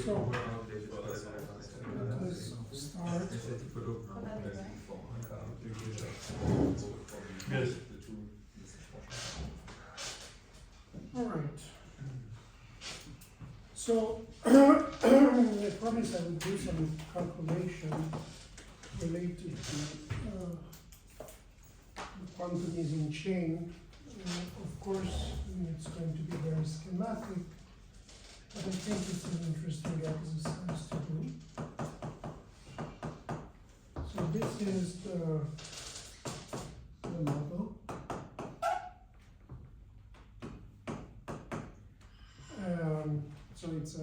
So, let us start. Yes. All right. So, I promise I will do some calculation related to quantum Ising chain. Of course, it's going to be very schematic, but I think it's an interesting exercise to do. So this is the model. So it's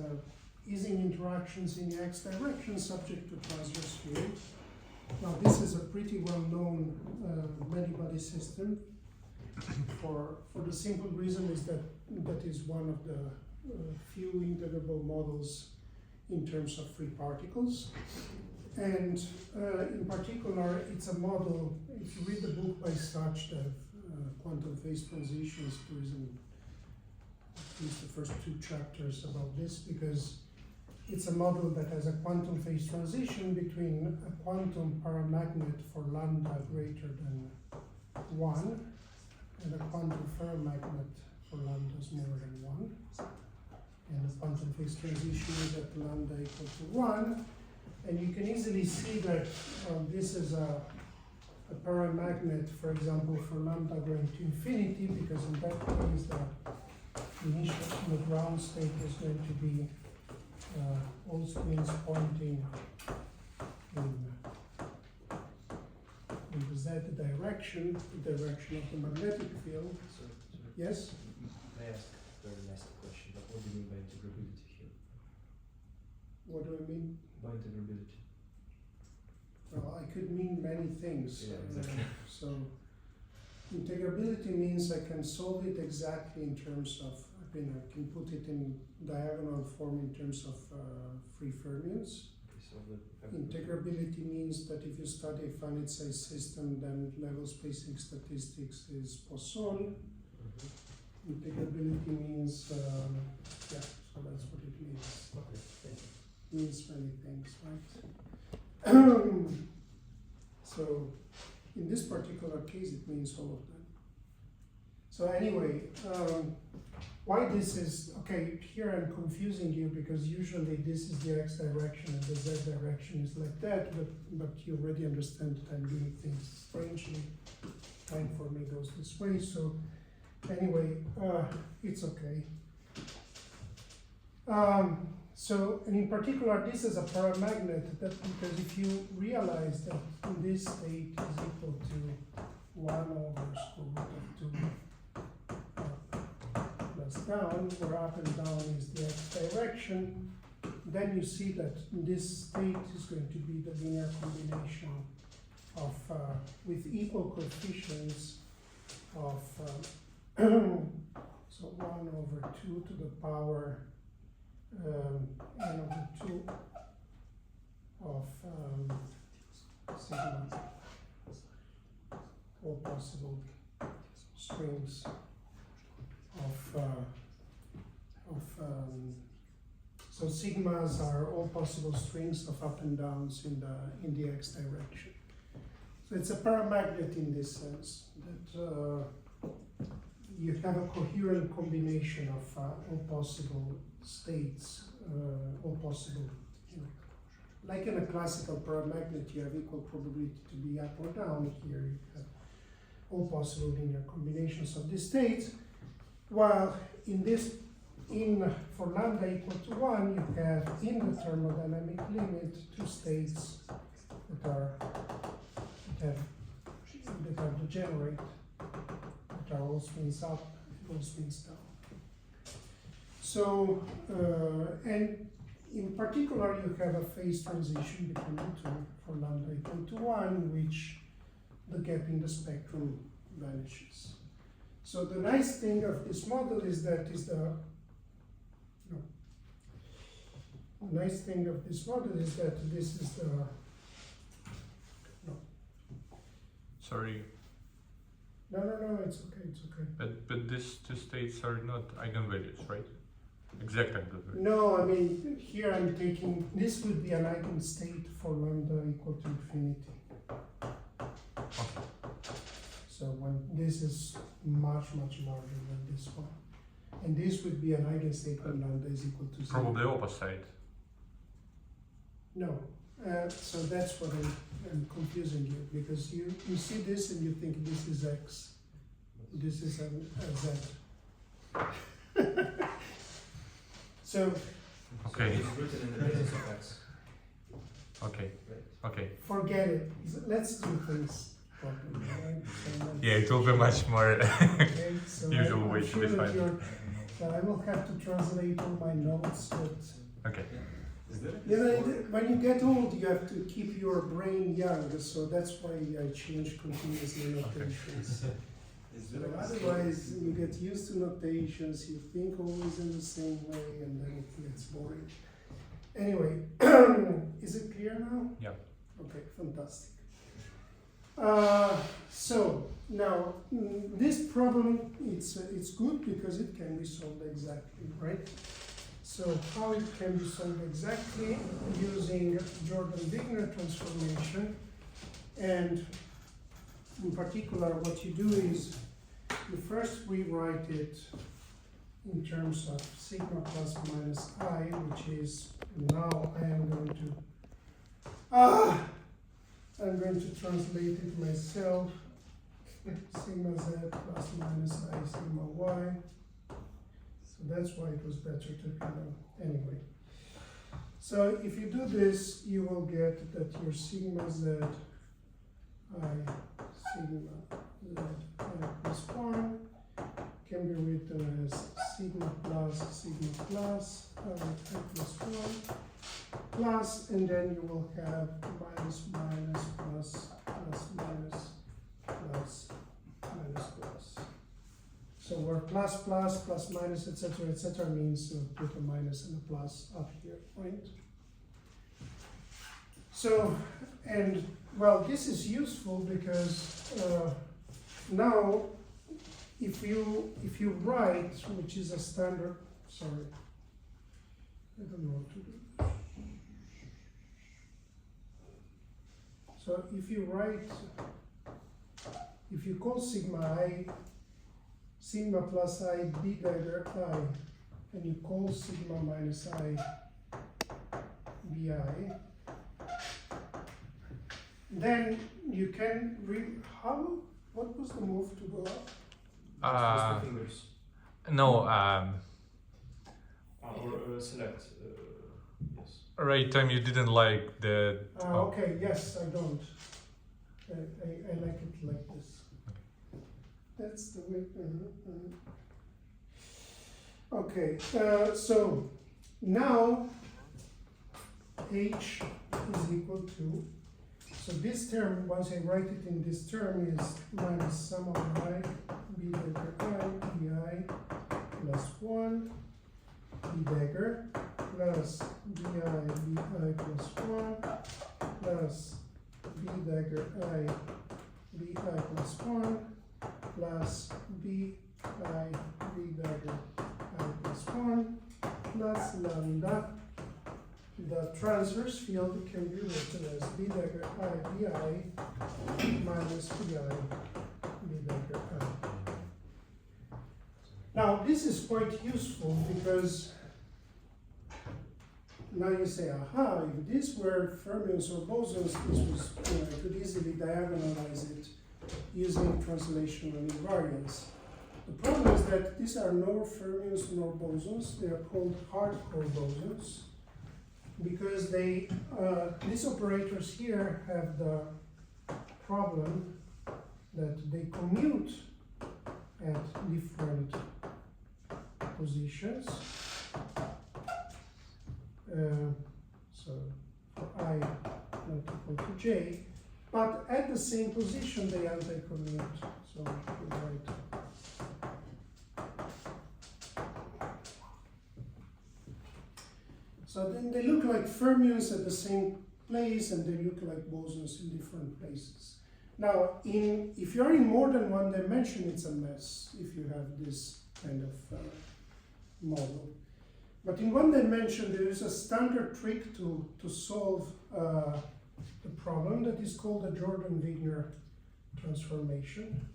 Ising interactions in the x direction subject to Poisson's field. Now this is a pretty well-known many-body system for the simple reason is that that is one of the few integrable models in terms of free particles. And in particular, it's a model, if you read the book by Sachs, Quantum Phase Transitions, there is at least the first 2 chapters about this, because it's a model that has a quantum phase transition between a quantum paramagnet for lambda greater than 1 and a quantum ferromagnet for lambdas more than 1. And the quantum phase transition is at lambda equal to 1. And you can easily see that this is a paramagnet, for example, for lambda going to infinity, because in that case the ground state is going to be all spins pointing in the z direction, the direction of the magnetic field. Sorry. Yes? May I ask a very nasty question, but what do you mean by integrability here? What do I mean? By integrability? Well, I could mean many things. Yeah, exactly. So integrability means I can solve it exactly in terms of, I can put it in diagonal form in terms of free fermions. Okay, so Integrability means that if you study a finite size system, then level spacing statistics is Poisson. Integrability means, yeah, so that's what it means. Okay, thank you. Means many things, right? So in this particular case, it means all of them. So anyway, why this is, okay, here I'm confusing you because usually this is the x direction and the z direction is like that, but you already understand that I'm doing things strangely. Time for me goes this way, so anyway, it's okay. So, and in particular, this is a paramagnet, that because if you realize that this state is equal to 1 over square root of 2 plus down, where up and down is the x direction, then you see that this state is going to be the linear combination of, with equal coefficients of, so 1 over 2 to the power n over 2 of sigma, all possible strings so sigmas are all possible strings of up and downs in the x direction. So it's a paramagnet in this sense that you have a coherent combination of all possible states, all possible, like in a classical paramagnet, you have equal probability to be up or down. Here you have all possible linear combinations of these states, while in this, for lambda equal to 1, you have in the thermodynamic limit 2 states that are degenerate, that are all spins up, all spins down. So, and in particular, you have a phase transition between the two for lambda equal to 1, which the gap in the spectrum vanishes. So the nice thing of this model is that the nice thing of this model is that this is the, Sorry, no, it's okay, it's okay. but these two states are not eigenvalues, right? exactly. No, I mean, here I'm taking, this would be an eigenstate for lambda equal to infinity. Okay. So when this is much, much larger than this one. And this would be an eigenstate when lambda is equal to 0. Probably opposite. No. So that's what I'm confusing you, because you see this and you think this is x. This is a z. So Okay. It's written in the basis of x. Okay. Right. Okay. forget it. Let's do things properly, right? So let's- Yeah, it will be much more Okay, so usual I'm way to sure that define. you're, so I will have to translate all my notes, but Okay. Is there? you know, when you get old, you have to keep your brain young, so that's why I change continuously notations. Is So there? otherwise, you get used to notations, you think always in the same way, and then it gets boring. Anyway, is it clear now? Yeah. Okay, fantastic. So now this problem, it's good because it can be solved exactly, right? So how it can be solved exactly using Jordan-Wigner transformation, and in particular what you do is you first rewrite it in terms of sigma plus minus I, which is now I'm going to translate it myself. Sigma z plus minus I sigma y. So that's why it was better to anyway. So if you do this, you will get that your sigma z I sigma z I plus 1 can be written as sigma plus I plus 1 plus, and then you will have minus minus plus plus minus plus minus plus. So where plus plus plus minus etc. means put a minus and a plus up here, right? So, and well, this is useful because now if you write, which is a standard, sorry, I don't know what to do. So if you write, if you call sigma plus I b dagger I, and you call sigma minus I bi, then you can what was the move to go up? Just the fingers. No, Or select. Yes. right time you didn't like the. Okay, yes, I don't. I like it like this. That's the way. Okay, so now h is equal to. So this term, once I write it in this term, is minus sum of I b dagger I bi plus 1 b dagger plus bi plus 1 plus b dagger I bi plus 1 plus b dagger I plus 1 plus lambda. The transverse field can be written as b dagger I bi minus bi dagger I. Now this is quite useful because now you say, aha, if these were fermions or bosons, this was, I could easily diagonalize it using translational invariance. The problem is that these are nor fermions nor bosons. They are called hardcore bosons because they, these operators here have the problem that they commute at different positions. So for I not equal to j, but at the same position they anti-commute. So we write. So then they look like fermions at the same place, and they look like bosons in different places. Now, if you're in more than one dimension, it's a mess if you have this kind of model. But in one dimension, there is a standard trick to solve the problem that is called the Jordan-Wigner transformation.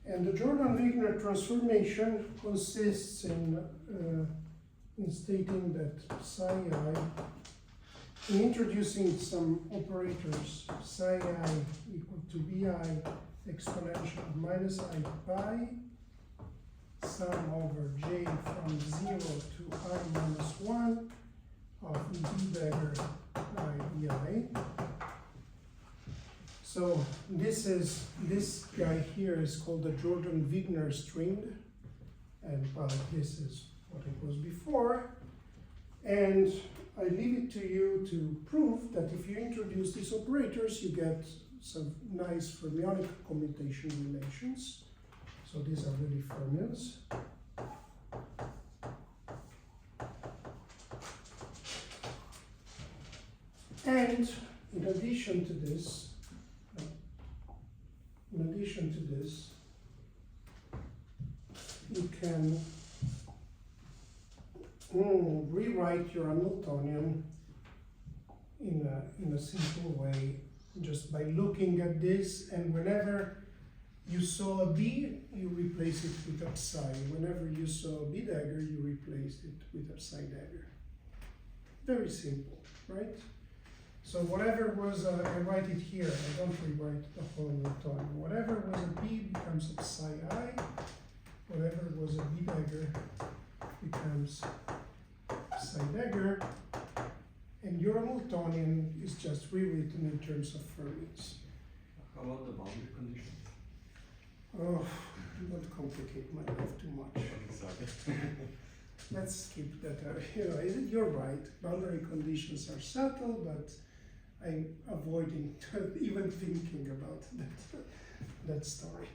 And the Jordan-Wigner transformation consists in stating that psi I, in introducing some operators, psi I equal to bi exponential of minus I pi, sum over j from 0 to I minus 1 of b dagger I bi. So this guy here is called the Jordan-Wigner string, and well, this is what it was before. And I leave it to you to prove that if you introduce these operators, you get some nice fermionic commutation relations. So these are really fermions. And in addition to this, you can rewrite your Hamiltonian in a simple way, just by looking at this, and whenever you saw a B, you replace it with a psi. Whenever you saw a B dagger, you replaced it with a psi dagger. Very simple, right? So whatever was, I write it here, I don't rewrite the whole Hamiltonian. Whatever was a B becomes a psi I, whatever was a B dagger becomes psi dagger, and your Hamiltonian is just rewritten in terms of fermions. How about the boundary condition? Oh, don't complicate my life too much. Let's skip that. You're right. Boundary conditions are subtle, but I'm avoiding even thinking about that story.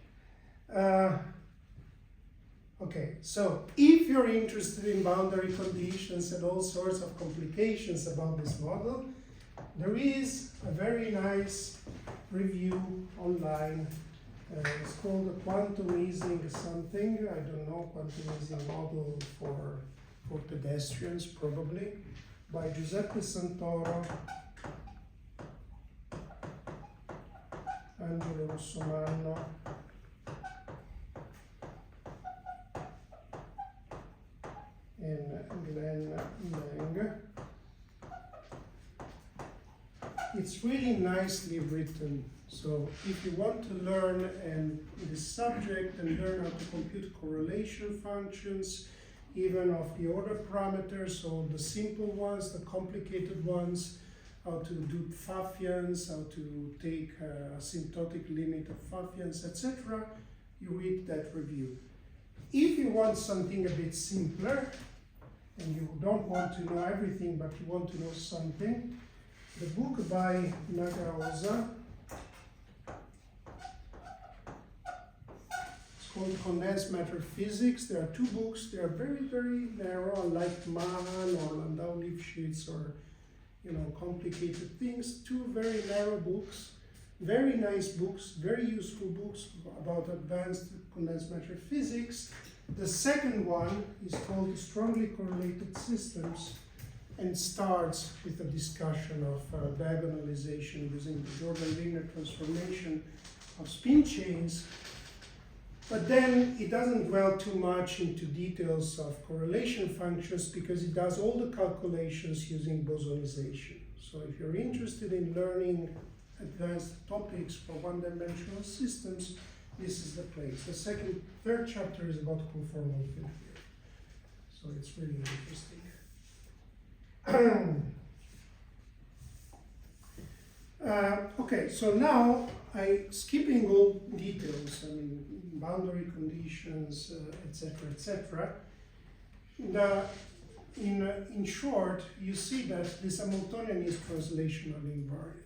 Okay, so if you're interested in boundary conditions and all sorts of complications about this model, there is a very nice review online. It's called a quantum Ising something, I don't know, quantum Ising model for pedestrians probably, by Giuseppe Santoro, Angelo Russomano, and Glenn Lang. It's really nicely written. So if you want to learn this subject and learn how to compute correlation functions, even of the order parameters, so the simple ones, the complicated ones, how to do Pfaffians, how to take a asymptotic limit of Pfaffians, etc., you read that review. If you want something a bit simpler, and you don't want to know everything, but you want to know something, the book by Nagaosa, it's called Condensed Matter Physics. There are two books. They are very, very narrow, unlike Mahan or Landau-Lifshitz or complicated things. Two very narrow books, very nice books, very useful books about advanced condensed matter physics. The second one is called Strongly Correlated Systems, and starts with a discussion of diagonalization using the Jordan-Wigner transformation of spin chains. But then it doesn't dwell too much into details of correlation functions because it does all the calculations using bosonization. So if you're interested in learning advanced topics for one-dimensional systems, this is the place. The third chapter is about conformal field theory. So it's really interesting. Okay, so now skipping all details, boundary conditions, etc., in short, you see that this Hamiltonian is translational invariant.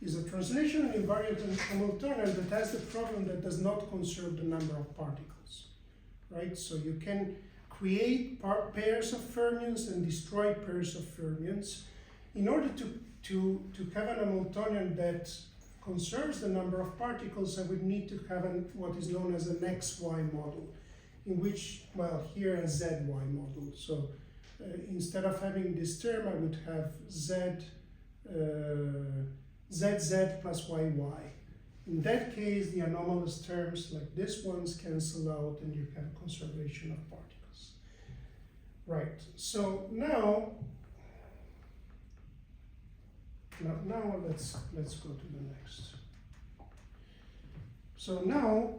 Is a translational invariant Hamiltonian that has the problem that does not conserve the number of particles, right? So you can create pairs of fermions and destroy pairs of fermions. In order to have an Hamiltonian that conserves the number of particles, I would need to have what is known as an XY model, in which, well, here a ZY model. So instead of having this term, I would have ZZ plus YY. In that case, the anomalous terms like this ones cancel out and you have conservation of particles. Right, so now let's go to the next. So now,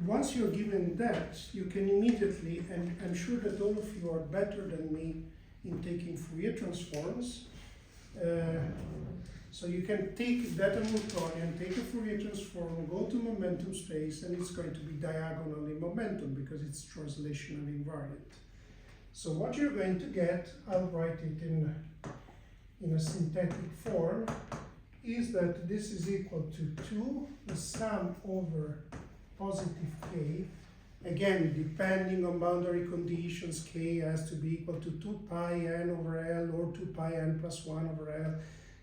once you're given that, you can immediately, and I'm sure that all of you are better than me in taking Fourier transforms. So you can take that Hamiltonian, take a Fourier transform, go to momentum space, and it's going to be diagonally momentum because it's translationally invariant. So what you're going to get, I'll write it in a synthetic form, is that this is equal to 2, the sum over positive k. Again, depending on boundary conditions, k has to be equal to 2 pi n over L or 2 pi n plus 1 over L,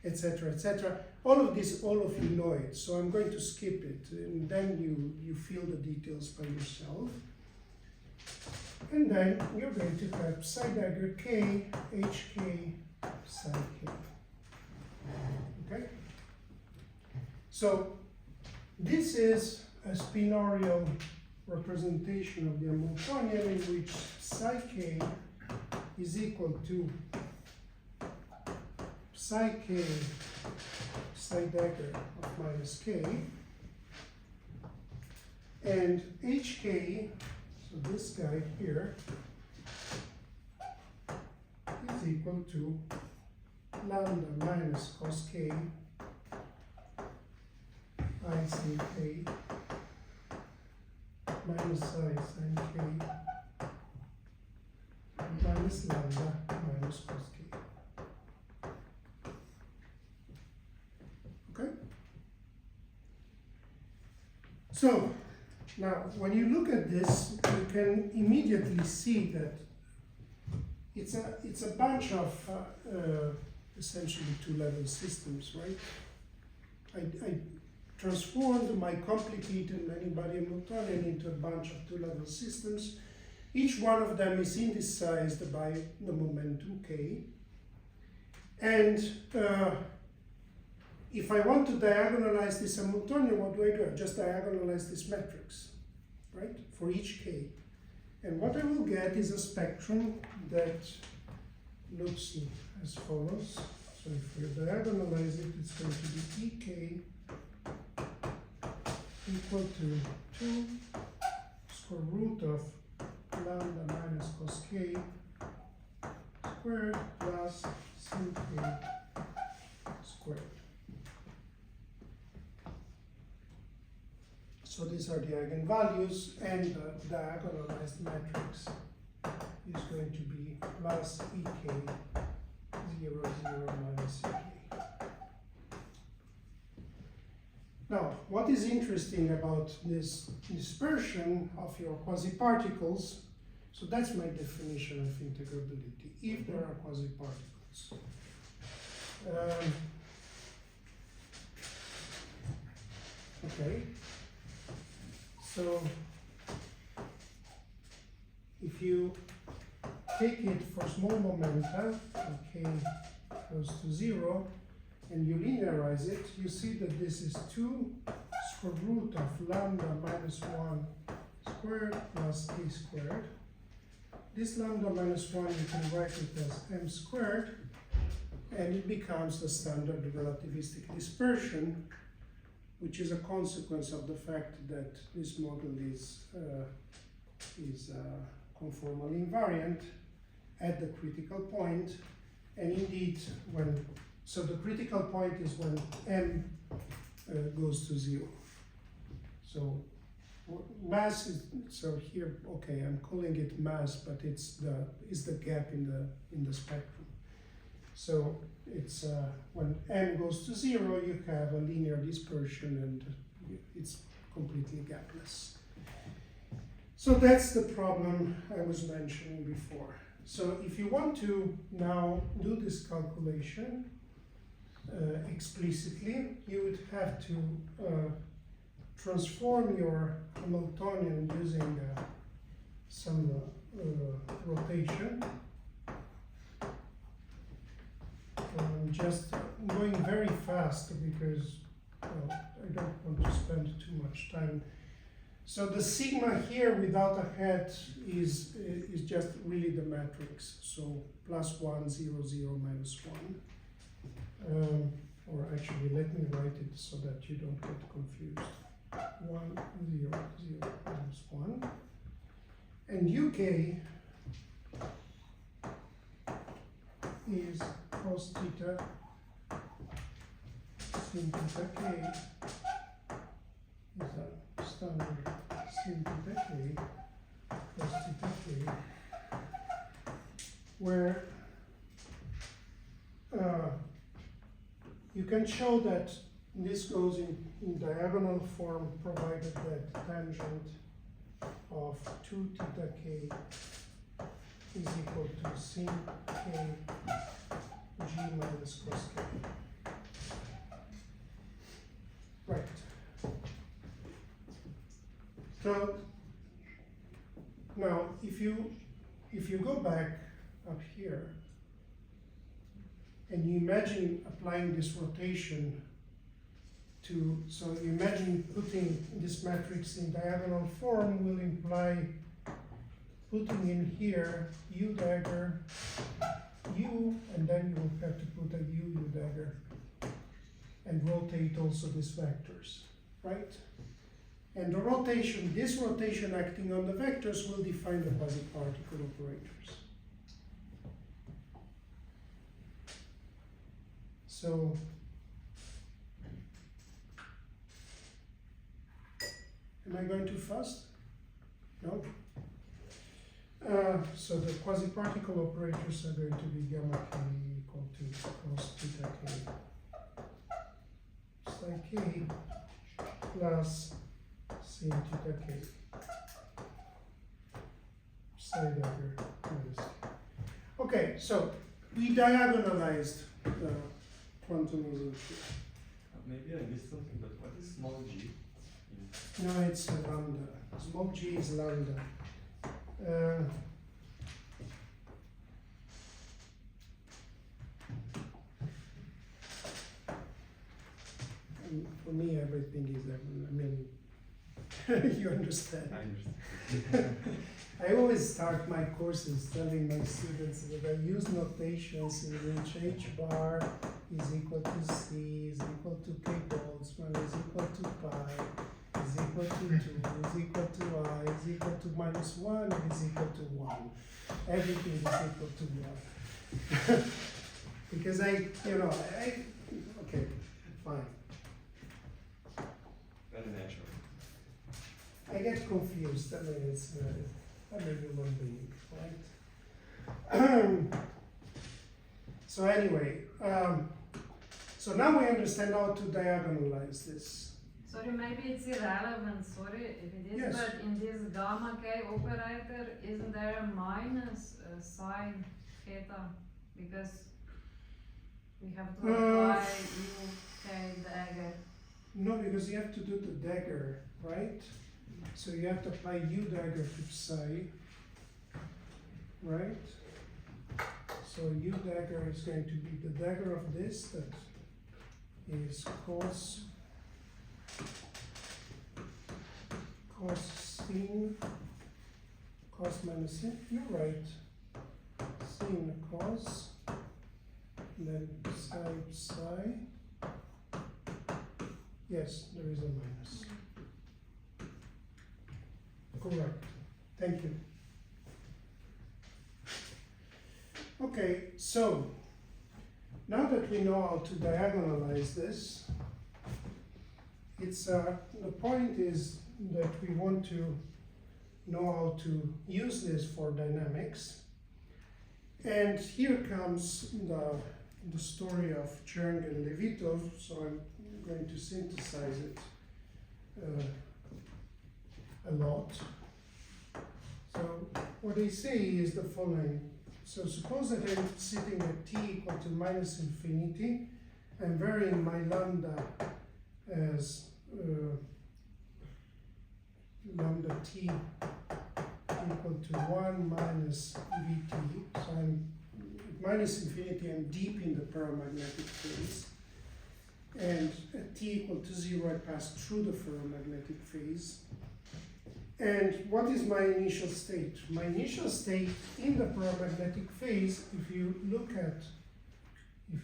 etc., etc. All of this, all of you know it, so I'm going to skip it, and then you fill the details by yourself. And then you're going to have psi dagger k, hk, psi k. Okay? So this is a spinorial representation of the Hamiltonian in which psi k is equal to psi k psi dagger of minus k, and hk, so this guy here, is equal to lambda minus cos k I sin k minus psi sin k minus lambda minus cos k. Okay? So, now when you look at this, you can immediately see that it's a bunch of essentially two-level systems, right? I transformed my complicated many-body Hamiltonian into a bunch of two-level systems. Each one of them is indexized by the momentum k. And if I want to diagonalize this Hamiltonian, what do? I just diagonalize this matrix, right, for each k. And what I will get is a spectrum that looks as follows. So if we diagonalize it, it's going to be ek equal to 2 square root of lambda minus cos k squared plus sin k squared. So these are the eigenvalues, and the diagonalized matrix is going to be plus ek 0, 0 minus ek. Now, what is interesting about this dispersion of your quasi-particles, so that's my definition of integrability, if there are quasi-particles. Okay, so if you take it for small momenta, k goes to 0, and you linearize it, you see that this is 2 square root of lambda minus 1 squared plus k squared. This lambda minus 1, you can write it as m squared, and it becomes the standard relativistic dispersion, which is a consequence of the fact that this model is conformally invariant at the critical point, and indeed so the critical point is when m goes to 0. So mass is, so here, okay, I'm calling it mass, but it's the gap in the spectrum. So it's when m goes to 0, you have a linear dispersion and it's completely gapless. So that's the problem I was mentioning before. So if you want to now do this calculation, explicitly, you would have to transform your Hamiltonian using some rotation. I'm just going very fast because I don't want to spend too much time. So the sigma here without a hat is just really the matrix. So +1, 0, 0, -1. Or actually, let me write it so that you don't get confused. 1, 0, 0, -1. And UK is cos theta sin theta k is a standard sin theta k cos theta k, where you can show that this goes in diagonal form provided that tangent of 2 theta k is equal to sin k g minus cos k. Right. So now if you go back up here and you imagine applying this rotation to, so you imagine putting this matrix in diagonal form will imply putting in here u dagger u, and then you will have to put a u dagger and rotate also these vectors, right? And the rotation, this rotation acting on the vectors will define the quasi-particle operators. So am I going too fast? No? So the quasi-particle operators are going to be gamma k equal to cos theta k psi k plus sin theta k psi dagger minus k. Okay, so we diagonalized the quantumism here. Maybe I missed something, but what is small g? No, it's a lambda. Small g is lambda. And for me, everything is, I mean, you understand. I understand. I always start my courses telling my students that I use notations in which h bar is equal to c, is equal to k Boltzmann, is equal to pi, is equal to 2, is equal to I, is equal to -1, is equal to 1. Everything is equal to 1. Because okay, fine. Very natural. I get confused. I mean, I'm a human being, right? So anyway, so now we understand how to diagonalize this. Sorry, maybe it's irrelevant, sorry if it is, Yes. but in this gamma k operator, isn't there a minus sine theta? Because we have to apply u k dagger. No, because you have to do the dagger, right? So you have to apply u dagger to psi, right? So u dagger is going to be the dagger of this, that is cos sin, cos minus sin, you're right. Sin cos, then psi. Yes, there is a minus. Correct. Thank you. Okay, so now that we know how to diagonalize this, it's the point is that we want to know how to use this for dynamics. And here comes the story of Chern and Levitov, so I'm going to synthesize it a lot. So what they say is the following. So suppose that I'm sitting at t equal to -infinity, I'm varying my lambda as lambda t equal to 1 minus vt. So I'm at minus infinity, I'm deep in the paramagnetic phase. And at t equal to 0, I pass through the ferromagnetic phase. And what is my initial state? My initial state in the paramagnetic phase, if you look at the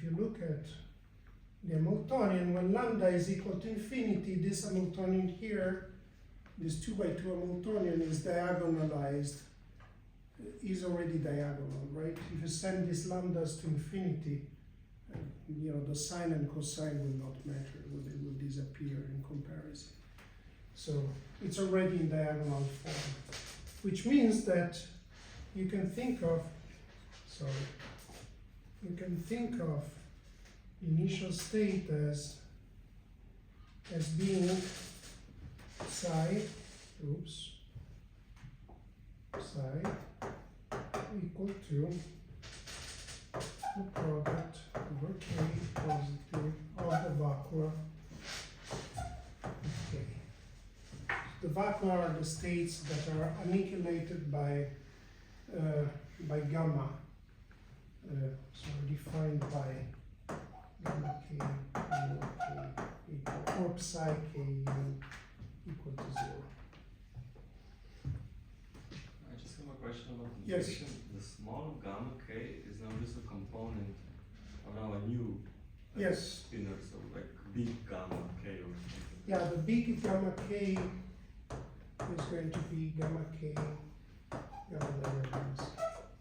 Hamiltonian, when lambda is equal to infinity, this Hamiltonian here, this 2 by 2 Hamiltonian is diagonalized, is already diagonal, right? If you send these lambdas to infinity, the sine and cosine will not matter, they will disappear in comparison. So it's already in diagonal form, which means that you can think of, initial state as being psi equal to the product over k positive of the vacua of k. The vacua are the states that are annihilated by gamma, so defined by gamma k, mu k equal, or psi k equal to 0. I just have a question about the Yes. notation. The small gamma k is now just a component of now a new Yes. spinner, so like big gamma k or something. Yeah, the big gamma k is going to be gamma k, gamma diagrams.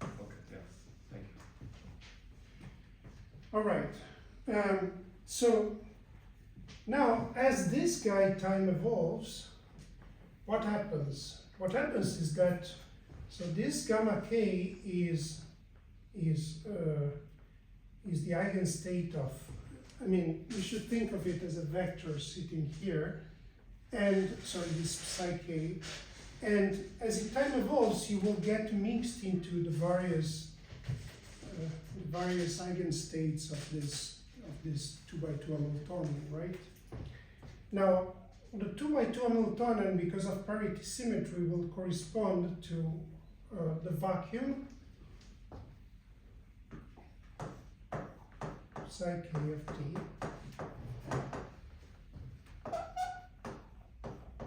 Okay, yeah, thank you. All right. So now, as this guy time evolves, what happens? What happens is that this gamma k is the eigenstate of. I mean, you should think of it as a vector sitting here, and this psi k, and as time evolves, you will get mixed into the various eigenstates of this 2 by 2 Hamiltonian, right? Now, the 2 by 2 Hamiltonian, because of parity symmetry, will correspond to the vacuum psi k of t.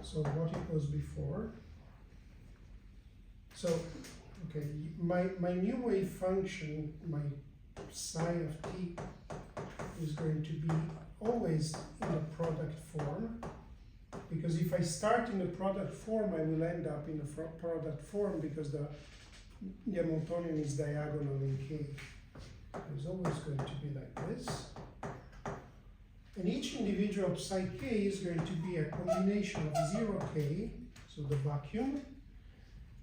So what it was before. So, okay, my new wave function, my psi of t, is going to be always in the product form, because if I start in the product form, I will end up in the product form because the Hamiltonian is diagonal in k. It's always going to be like this. And each individual psi k is going to be a combination of 0k, so the vacuum.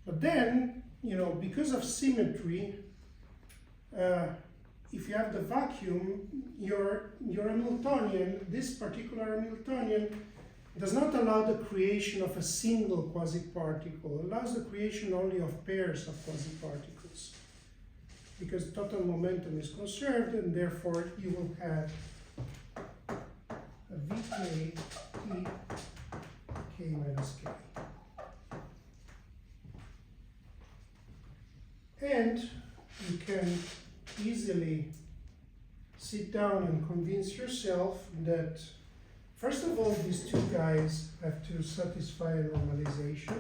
But then, because of symmetry, if you have the vacuum, your Hamiltonian, this particular Hamiltonian, does not allow the creation of a single quasi-particle, allows the creation only of pairs of quasi-particles. Because total momentum is conserved, and therefore you will have a Vk t k minus k. And you can easily sit down and convince yourself that, first of all, these two guys have to satisfy a normalization.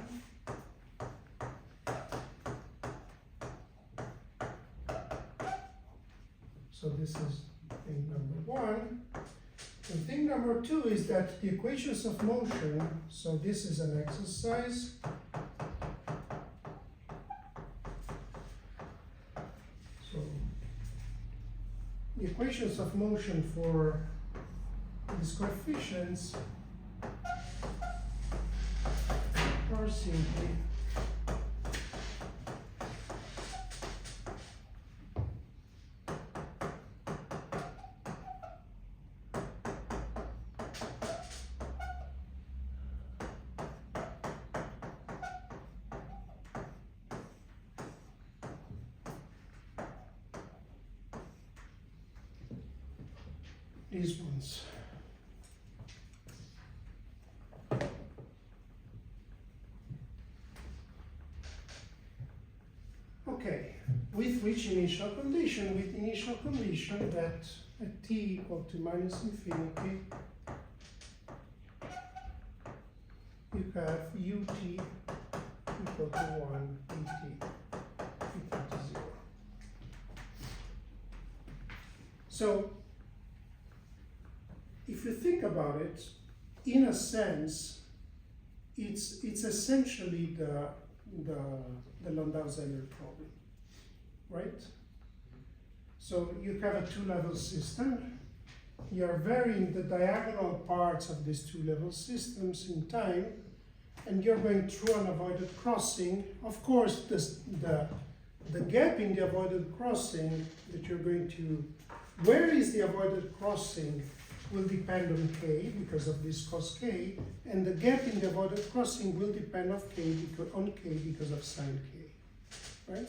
So this is thing number one. And thing number two is that the equations of motion, so this is an exercise. So the equations of motion for these coefficients are simply these ones. Okay, with which initial condition? With initial condition that at t equal to minus infinity, you have ut equal to 1, et equal to 0. So, if you think about it, in a sense, it's essentially the Landau-Zeller problem, right? So you have a two-level system. You are varying the diagonal parts of these two-level systems in time, and you're going through an avoided crossing. Of course, the gap in the avoided crossing that you're going to, where is the avoided crossing will depend on k because of this cos k, and the gap in the avoided crossing will depend on k because of sine k, right?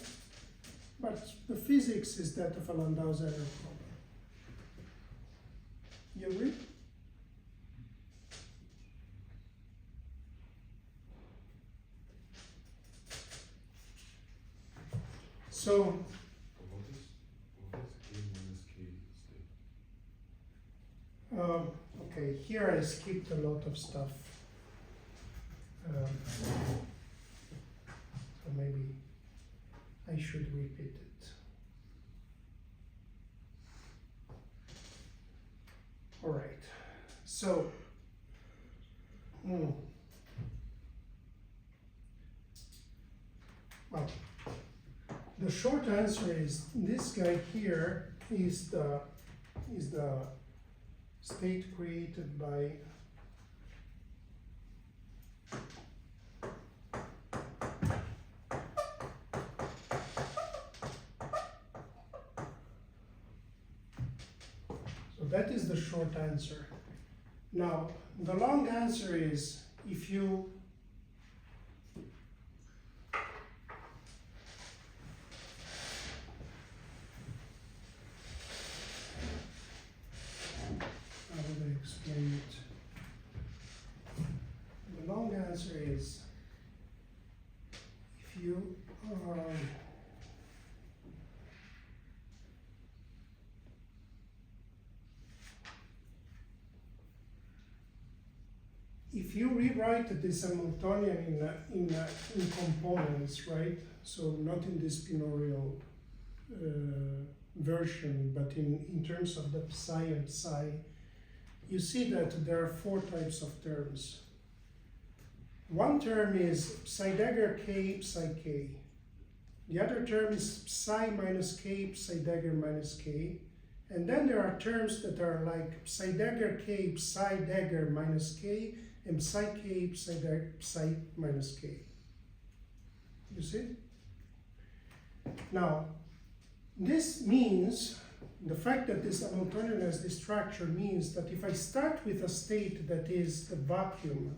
But the physics is that of a Landau-Zeller problem. You agree? So, What is k minus k state? okay, here I skipped a lot of stuff. So maybe I should repeat it. All right, so, well, the short answer is this guy here is the state created by that is the short answer. Now, the long answer is if you how would I explain it? The long answer is if you if you rewrite this Hamiltonian in components, right? So not in this binarial version, but in terms of the psi and psi, you see that there are four types of terms. One term is psi dagger k, psi k. The other term is psi minus k, psi dagger minus k. And then there are terms that are like psi dagger k, psi dagger minus k, and psi k, psi dagger, psi minus k. You see? Now, this means, the fact that this Hamiltonian has this structure means that if I start with a state that is the vacuum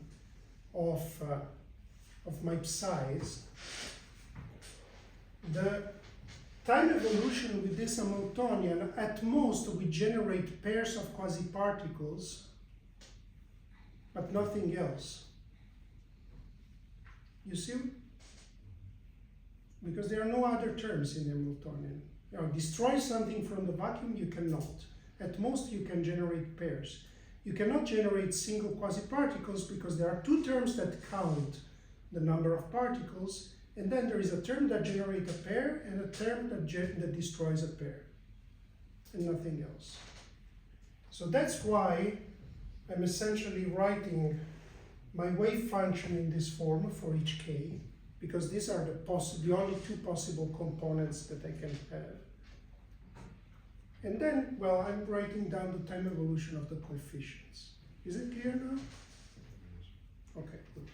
of my psi's, the time evolution with this Hamiltonian, at most we generate pairs of quasi-particles, but nothing else. You see? Because there are no other terms in Hamiltonian. You know, destroy something from the vacuum, you cannot. At most you can generate pairs. You cannot generate single quasi-particles because there are two terms that count the number of particles, and then there is a term that generates a pair and a term that destroys a pair, and nothing else. So that's why I'm essentially writing my wave function in this form for each k, because these are the only two possible components that I can have. And then, well, I'm writing down the time evolution of the coefficients. Is it clear now? Okay, good.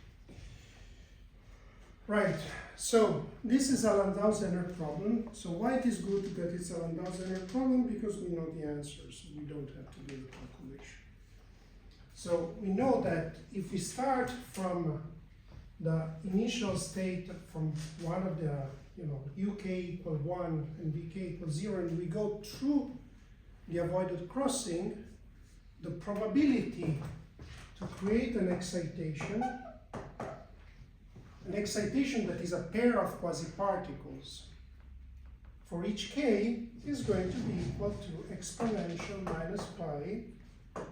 Right, so this is a Landau-Zeller problem. So why it is good that it's a Landau-Zeller problem? Because we know the answers. We don't have to do the calculation. So we know that if we start from the initial state from one of the, uk equal 1 and vk equal 0, and we go through the avoided crossing, the probability to create an excitation that is a pair of quasi-particles for each k is going to be equal to exponential minus pi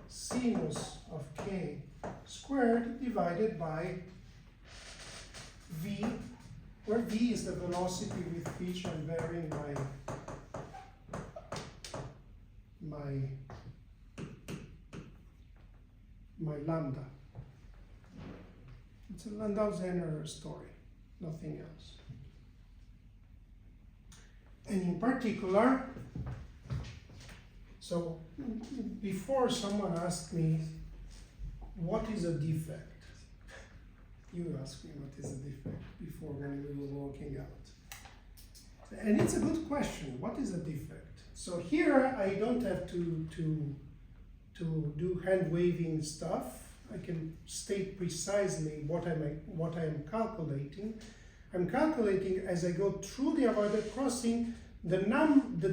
sinus of k squared divided by v, where v is the velocity with which I'm varying my lambda. It's a Landau-Zenner story, nothing else. And in particular, so before someone asked me, what is a defect? You asked me what is a defect before when we were walking out. And it's a good question, what is a defect? So here I don't have to do hand waving stuff. I can state precisely what I am calculating. I'm calculating as I go through the avoided crossing the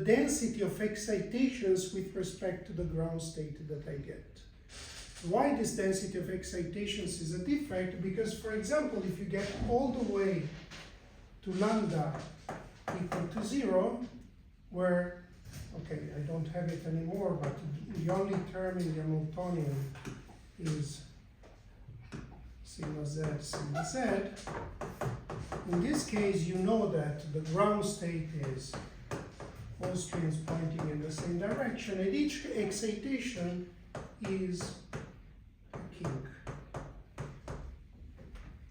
density of excitations with respect to the ground state that I get. Why this density of excitations is a defect? Because, for example, if you get all the way to lambda equal to 0, where, okay, I don't have it anymore, but the only term in the Hamiltonian is sigma z, sigma z. In this case, you know that the ground state is all strings pointing in the same direction, and each excitation is a kink.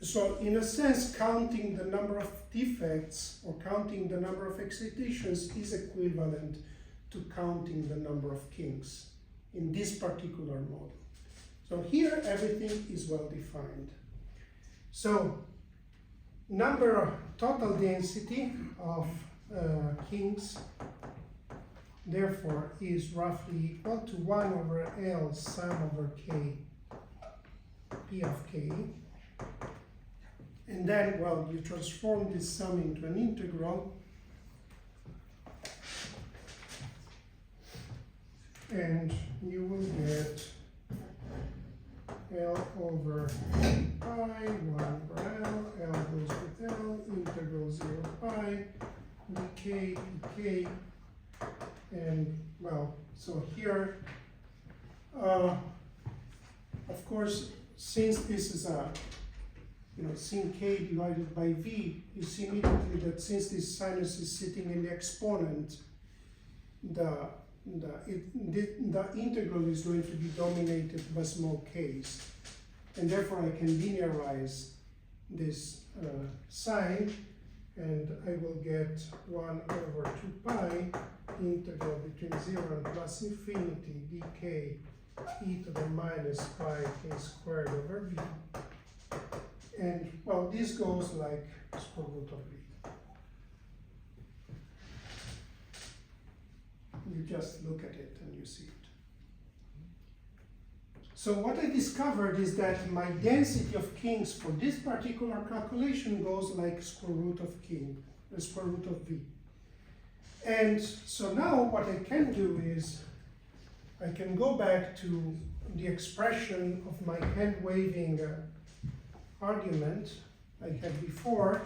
So, in a sense, counting the number of defects or counting the number of excitations is equivalent to counting the number of kinks in this particular model. So here everything is well defined. So total density of kinks therefore is roughly equal to 1 over L sum over K, P of K. And then, well, you transform this sum into an integral, and you will get L over pi, 1 over L goes with L, integral 0 pi, dk, dk, and, well, so here, of course, since this is a, sin k divided by v, you see immediately that since this sinus is sitting in the exponent, the integral is going to be dominated by small k's, and therefore I can linearize this sign, and I will get 1 over 2 pi integral between 0 and plus infinity dk e to the minus pi k squared over v. And, well, this goes like square root of v. You just look at it and you see it. So what I discovered is that my density of kinks for this particular calculation goes like square root of square root of v. And so now what I can do is I can go back to the expression of my hand waving argument I had before.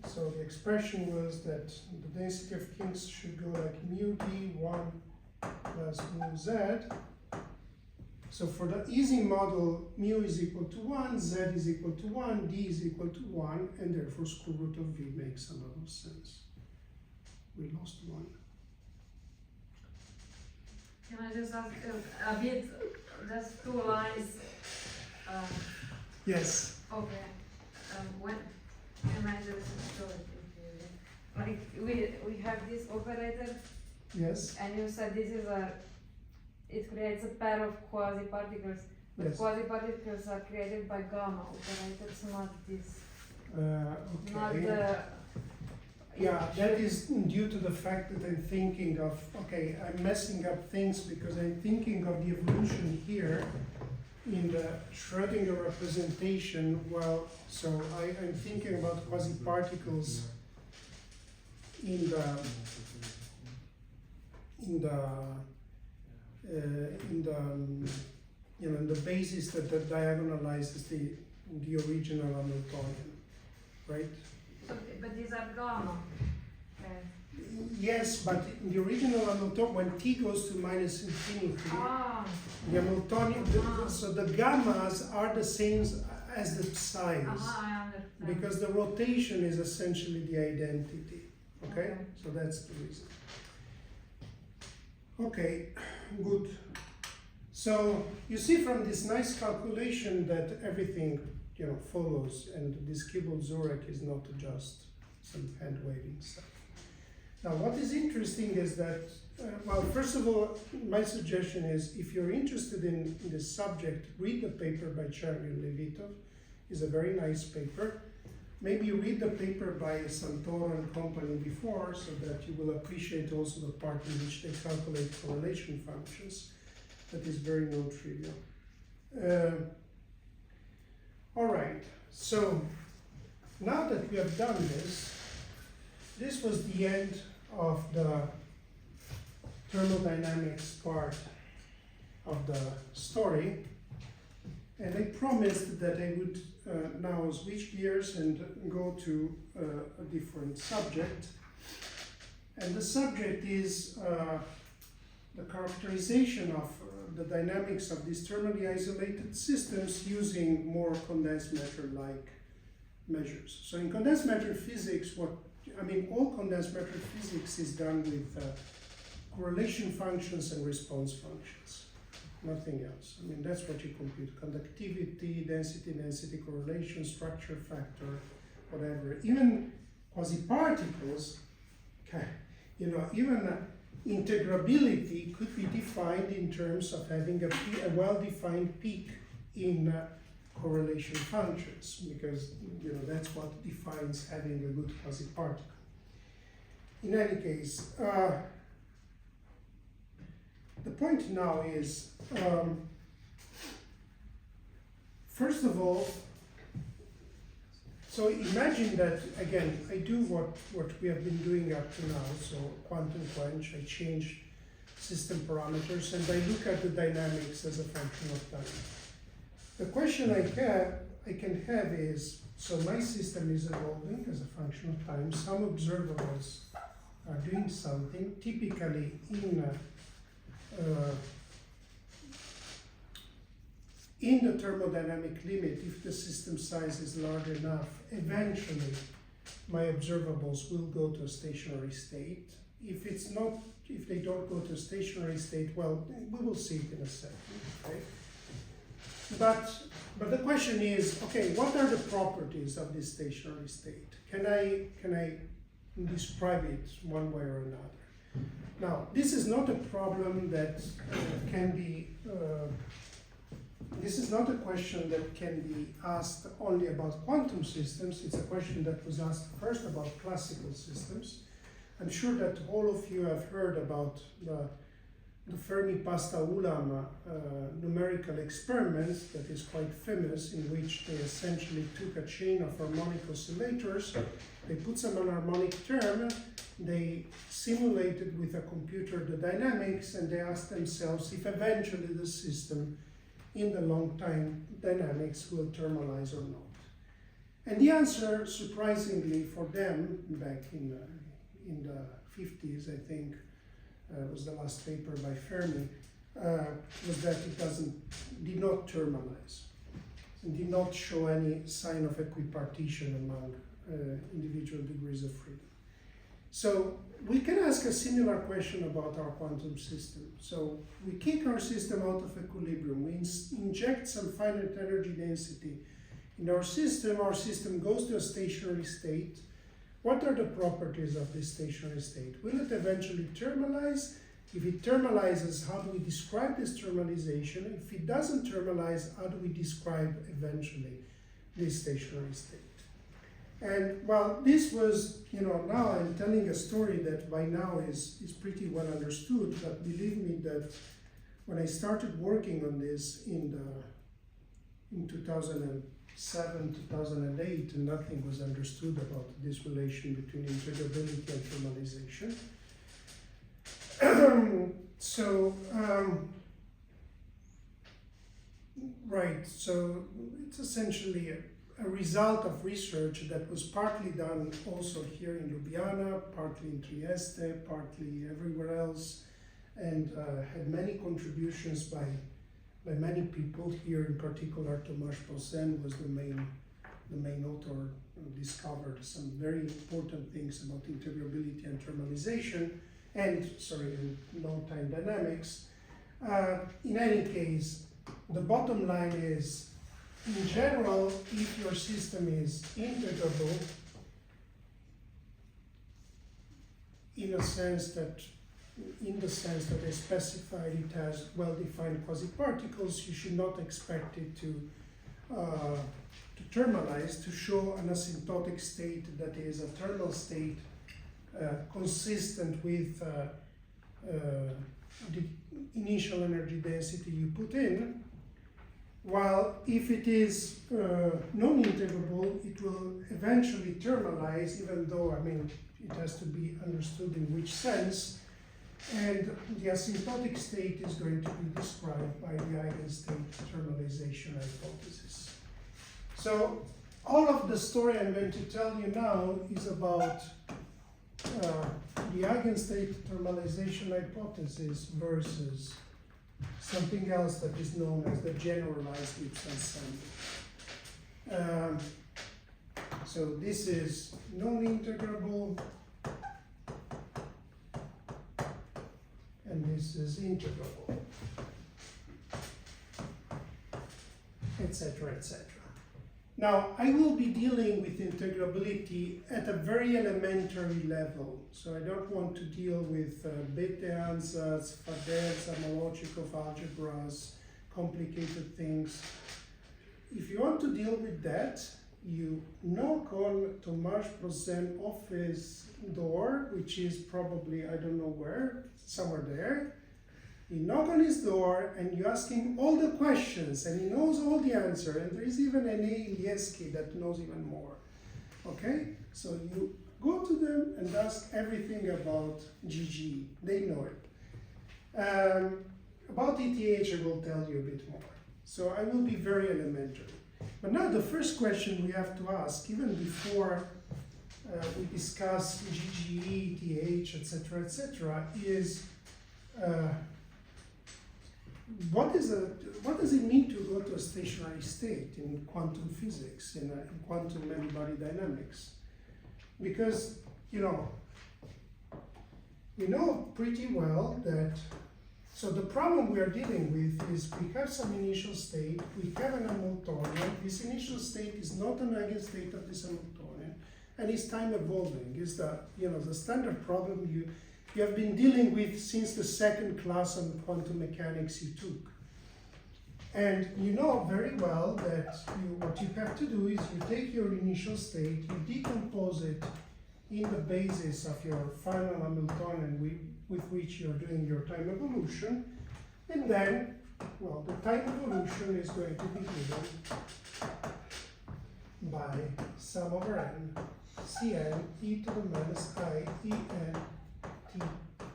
So the expression was that the density of kinks should go like mu d 1 plus mu z. So for the easy model, mu is equal to 1, z is equal to 1, d is equal to 1, and therefore square root of v makes a lot of sense. We lost 1. Can I just ask a bit, just 2 lines? Yes. Okay. When can I just show it? Like we have this operator, Yes. and you said this is it creates a pair of quasi-particles. But Yes. quasi-particles are created by gamma operators, not this. Not Okay. the. Yeah, that is due to the fact that I'm thinking of, okay, I'm messing up things because I'm thinking of the evolution here in the Schrödinger representation. Well, so I'm thinking about quasi-particles in in the basis that diagonalizes the original Hamiltonian, right? So, but these are gamma. Okay. Yes, but in the original Hamiltonian, when t goes to minus infinity, Ah, the Hamiltonian, so the gammas are the same as the psi's, I understand. because the rotation is essentially the identity. Okay? Okay. So that's the reason. Okay, good. So you see from this nice calculation that everything, follows, and this Kibble-Zurek is not just some hand-waving stuff. Now, what is interesting is that, well, first of all, my suggestion is if you're interested in this subject, read the paper by Cherry and Levitov. It's a very nice paper. Maybe read the paper by Santoro and company before, so that you will appreciate also the part in which they calculate correlation functions. That is very non-trivial. All right, so now that we have done this was the end of the thermodynamics part of the story. And I promised that I would now switch gears and go to a different subject. And the subject is the characterization of the dynamics of these thermally isolated systems using more condensed matter-like measures. So in condensed matter physics, all condensed matter physics is done with correlation functions and response functions. Nothing else. That's what you compute. Conductivity, density correlation, structure factor, whatever. Even quasi-particles, even integrability could be defined in terms of having a well-defined peak in correlation functions, because that's what defines having a good quasi-particle. In any case, the point now is, first of all, so imagine that, again, I do what we have been doing up to now, so quantum quench, I change system parameters, and I look at the dynamics as a function of time. The question I can have is, so my system is evolving as a function of time, some observables are doing something, typically in the thermodynamic limit, if the system size is large enough, eventually my observables will go to a stationary state. If they don't go to a stationary state, well, we will see it in a second, okay? But the question is, okay, what are the properties of this stationary state? Can I describe it one way or another? Now, this is not a problem that can be, this is not a question that can be asked only about quantum systems. It's a question that was asked first about classical systems. I'm sure that all of you have heard about the Fermi-Pasta-Ulam numerical experiment that is quite famous, in which they essentially took a chain of harmonic oscillators, they put some anharmonic term, they simulated with a computer the dynamics, and they asked themselves if eventually the system in the long time dynamics will thermalize or not. And the answer, surprisingly for them, back in the 50s, I think, was the last paper by Fermi, was that it did not thermalize, and did not show any sign of equipartition among individual degrees of freedom. So we can ask a similar question about our quantum system. So we kick our system out of equilibrium, we inject some finite energy density in our system goes to a stationary state. What are the properties of this stationary state? Will it eventually thermalize? If it thermalizes, how do we describe this thermalization? If it doesn't thermalize, how do we describe eventually this stationary state? And well, this was, now I'm telling a story that by now is pretty well understood, but believe me that when I started working on this in 2007, 2008, nothing was understood about this relation between integrability and thermalization. So, right, so it's essentially a result of research that was partly done also here in Ljubljana, partly in Trieste, partly everywhere else, and had many contributions by many people. Here in particular, Tomasz Posen was the main author, discovered some very important things about integrability and thermalization, and long-time dynamics. In any case, the bottom line is, in general, if your system is integrable, in the sense that I specified it has well-defined quasi-particles, you should not expect it to thermalize, to show an asymptotic state that is a thermal state consistent with the initial energy density you put in. While if it is non-integrable, it will eventually thermalize, even though, it has to be understood in which sense. And the asymptotic state is going to be described by the eigenstate thermalization hypothesis. So all of the story I'm going to tell you now is about the eigenstate thermalization hypothesis versus something else that is known as the generalized Gibbs ensemble. So this is non-integrable, and this is integrable, etc., etc. Now, I will be dealing with integrability at a very elementary level. So I don't want to deal with Bethe-ansatz, Fadde's homological algebras, complicated things. If you want to deal with that, you knock on Tomasz Posen's office door, which is probably, I don't know where, somewhere there. You knock on his door and you ask him all the questions, and he knows all the answers, and there is even an Ilieski that knows even more. Okay? So you go to them and ask everything about GG. They know it. About ETH, I will tell you a bit more. So I will be very elementary. But now the first question we have to ask, even before we discuss GGE, ETH, etc., is what does it mean to go to a stationary state in quantum physics, in quantum many-body dynamics? Because, we know pretty well that, so the problem we are dealing with is we have some initial state, we have an Hamiltonian, this initial state is not an eigenstate of this Hamiltonian, and it's time evolving. Is the standard problem you have been dealing with since the second class on quantum mechanics you took. And you know very well that what you have to do is you take your initial state, you decompose it in the basis of your final Hamiltonian with which you're doing your time evolution, and then, the time evolution is going to be given by sum over n, Cn e to the minus I En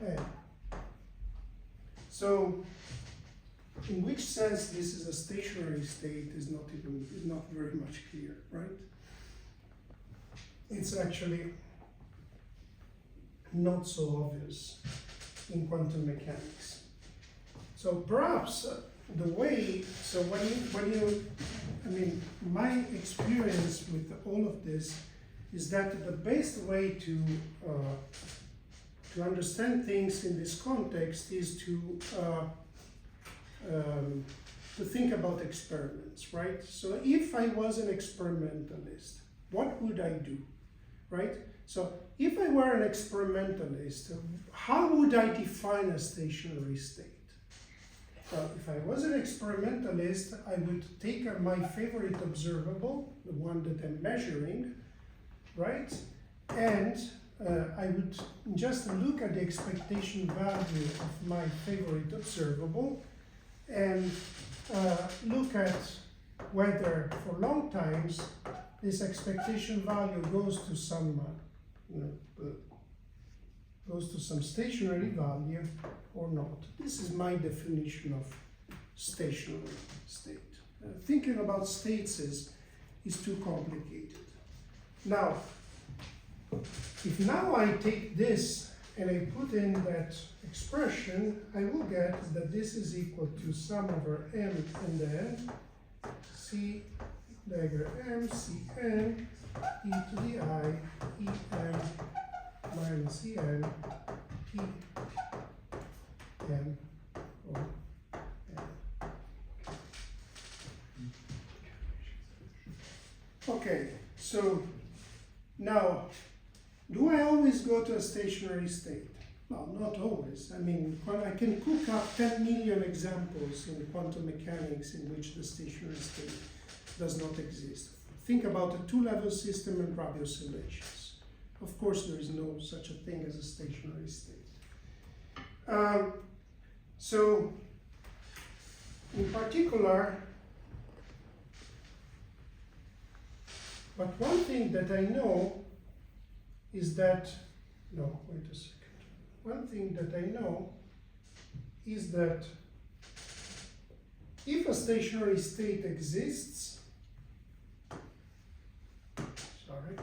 Tn. So, in which sense this is a stationary state is not very much clear, right? It's actually not so obvious in quantum mechanics. So perhaps the way, so my experience with all of this is that the best way to understand things in this context is to think about experiments, right? So if I was an experimentalist, what would I do, right? So if I were an experimentalist, how would I define a stationary state? Well, if I was an experimentalist, I would take my favorite observable, the one that I'm measuring, right? And I would just look at the expectation value of my favorite observable and look at whether for long times this expectation value goes to some goes to some stationary value or not. This is my definition of stationary state. Thinking about states is too complicated. Now, if now I take this and I put in that expression, I will get that this is equal to sum over m and then c dagger m cn e to the I en minus en t m o n. Okay, so now, do I always go to a stationary state? Well, not always. I mean, I can cook up 10 million examples in quantum mechanics in which the stationary state does not exist. Think about a two-level system and Rabi oscillations. Of course, there is no such a thing as a stationary state. So, in particular, but one thing that I know is that, no, wait a second. One thing that I know is that if a stationary state exists, sorry,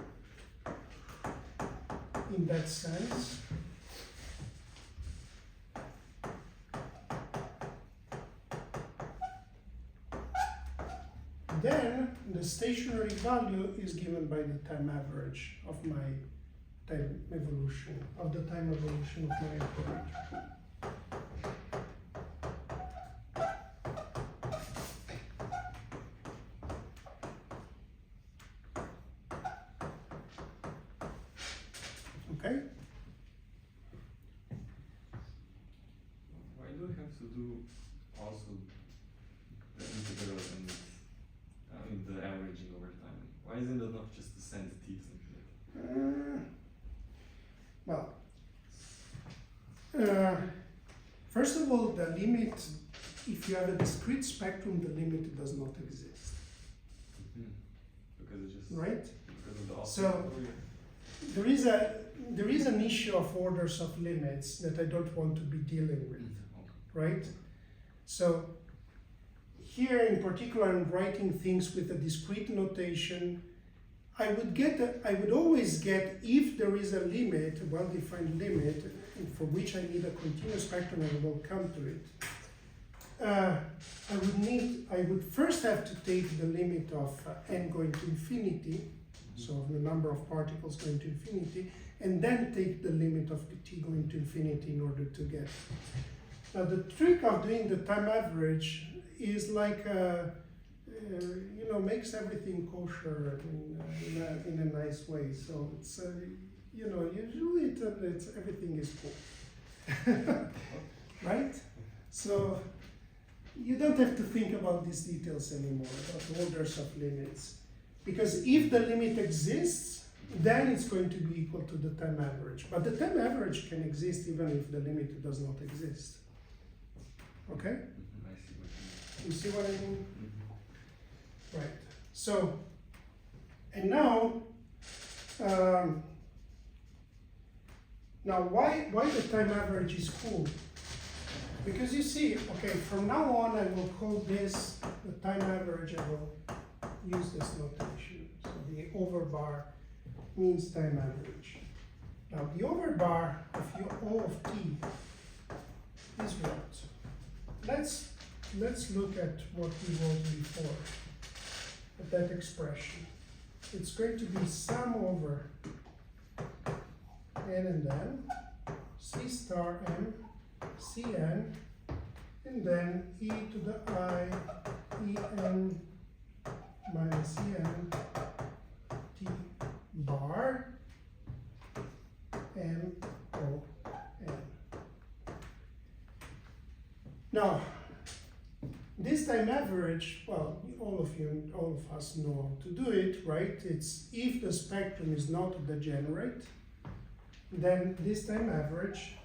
in that sense, then the stationary value is given by the time average of my time evolution, of the time evolution of my operator. Okay? Why do we have to do also the integral and the averaging over time? Why isn't it enough just to send t something first of all, the limit, if you have a discrete spectrum, the limit does not exist, because it just right? because of the opposite. So there is an issue of orders of limits that I don't want to be dealing with, right? So here in particular, I'm writing things with a discrete notation. I would always get, if there is a limit, a well-defined limit, for which I need a continuous spectrum, and I will come to it. I would first have to take the limit of n going to infinity, so the number of particles going to infinity, and then take the limit of t going to infinity in order to get. Now the trick of doing the time average is like, makes everything kosher in a nice way. So it's, usually it's everything is cool, right? So you don't have to think about these details anymore, about orders of limits. Because if the limit exists, then it's going to be equal to the time average. But the time average can exist even if the limit does not exist. Okay? I see what You see what I mean? you mean. Right. So, and now, why the time average is cool? Because you see, okay, from now on I will call this the time average. I will use this notation. So the overbar means time average. Now the overbar of your O of t is what? Let's look at what we wrote before, at that expression. It's going to be sum over n and then c star m cn and then e to the I en minus en t bar m o n. Now, this time average, well, all of us know how to do it, right? It's if the spectrum is not degenerate, then this time average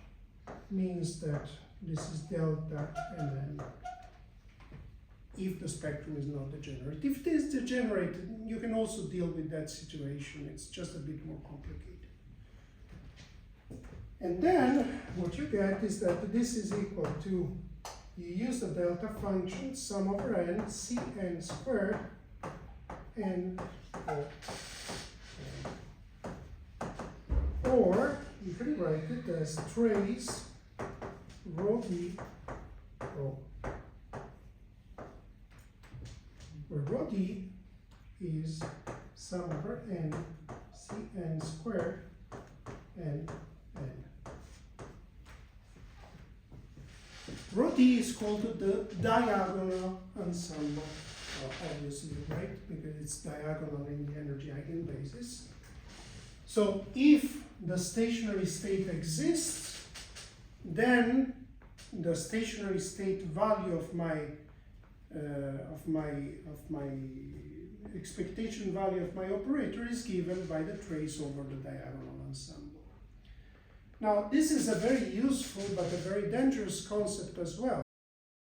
means that this is delta and then if the spectrum is not degenerate. If it is degenerated, you can also deal with that situation. It's just a bit more complicated. And then what you get is that this is equal to, you use the delta function, sum over n, Cn squared, n O. Or you can write it as trace rho d rho, where rho d is sum over n, Cn squared, n. Rho d is called the diagonal ensemble, obviously, right? Because it's diagonal in the energy eigenbasis. So if the stationary state exists, then the stationary state value of my expectation value of my operator is given by the trace over the diagonal ensemble. Now, this is a very useful but a very dangerous concept as well,